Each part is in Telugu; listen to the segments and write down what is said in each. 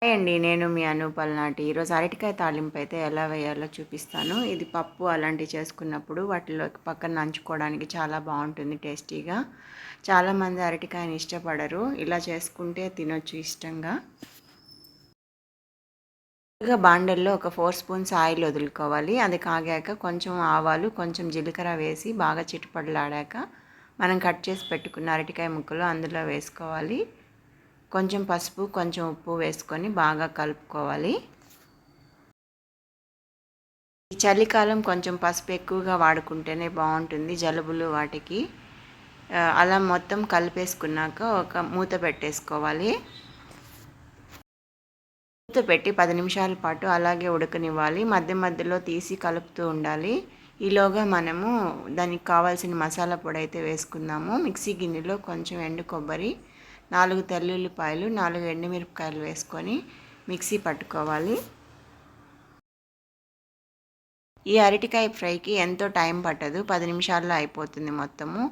హాయ్ అండి, నేను మీ పల్నాటి. ఈరోజు అరటికాయ తాలింపు అయితే ఎలా వేయాలో చూపిస్తాను. ఇది పప్పు అలాంటివి చేసుకున్నప్పుడు వాటిలో పక్కన నంచుకోవడానికి చాలా బాగుంటుంది టేస్టీగా. చాలామంది అరటికాయని ఇష్టపడరు, ఇలా చేసుకుంటే తినొచ్చు ఇష్టంగా. బాండల్లో ఒక 4 స్పూన్స్ ఆయిల్ వదులుకోవాలి. అది కాగాక కొంచెం ఆవాలు, కొంచెం జీలకర్ర వేసి బాగా చిటపటలాడాక మనం కట్ చేసి పెట్టుకున్న అరటికాయ ముక్కలు అందులో వేసుకోవాలి. కొంచెం పసుపు, కొంచెం ఉప్పు వేసుకొని బాగా కలుపుకోవాలి. ఈ చలికాలం కొంచెం పసుపు ఎక్కువగా వాడుకుంటేనే బాగుంటుంది జలుబులు వాటికి. అలా మొత్తం కలిపేసుకున్నాక ఒక మూత పెట్టేసుకోవాలి. మూత పెట్టి 10 నిమిషాల పాటు అలాగే ఉడకనివ్వాలి. మధ్య మధ్యలో తీసి కలుపుతూ ఉండాలి. ఈలోగా మనము దానికి కావాల్సిన మసాలా పొడి అయితే వేసుకుందాము. మిక్సీ గిన్నెలో కొంచెం ఎండు కొబ్బరి, 4 తెల్లుల్లిపాయలు, 4 ఎండుమిరపకాయలు వేసుకొని మిక్సీ పట్టుకోవాలి. ఈ అరటికాయ ఫ్రైకి ఎంతో టైం పట్టదు, 10 నిమిషాల్లో అయిపోతుంది మొత్తము.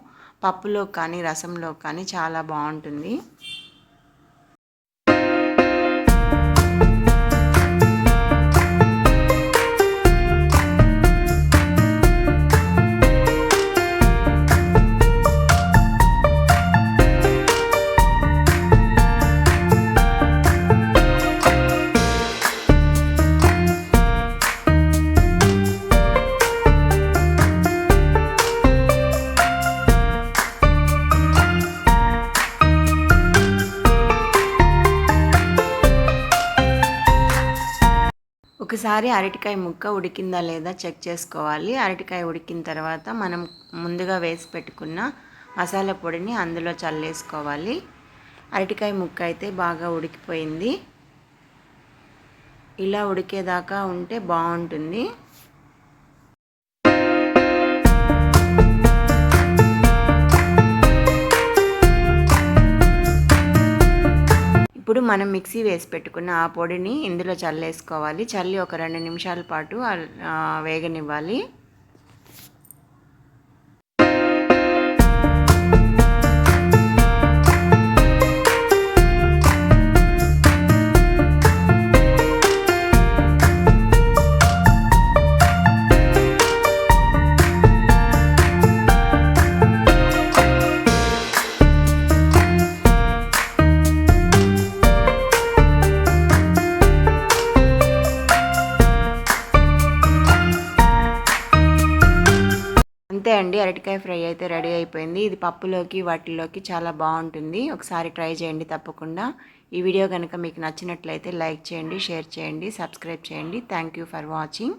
పప్పులో కానీ రసంలో కానీ చాలా బాగుంటుంది. ఒకసారి అరటికాయ ముక్క ఉడికిందా లేదా చెక్ చేసుకోవాలి. అరటికాయ ఉడికిన తర్వాత మనం ముందుగా వేసి పెట్టుకున్న మసాలా పొడిని అందులో చల్లేసుకోవాలి. అరటికాయ ముక్క అయితే బాగా ఉడికిపోయింది. ఇలా ఉడికేదాకా ఉంటే బాగుంటుంది. ఇప్పుడు మనం మిక్సీ వేసి పెట్టుకున్న ఆ పొడిని ఇందులో చల్లేసుకోవాలి. చల్లి ఒక 2 నిమిషాల పాటు వేగనివ్వాలి. అంతే అండి, అరటికాయ ఫ్రై అయితే రెడీ అయిపోయింది. ఇది పప్పులోకి వాటిలోకి చాలా బాగుంటుంది. ఒకసారి ట్రై చేయండి తప్పకుండా. ఈ వీడియో కనుక మీకు నచ్చినట్లయితే లైక్ చేయండి, షేర్ చేయండి, సబ్స్క్రైబ్ చేయండి. Thank you for watching.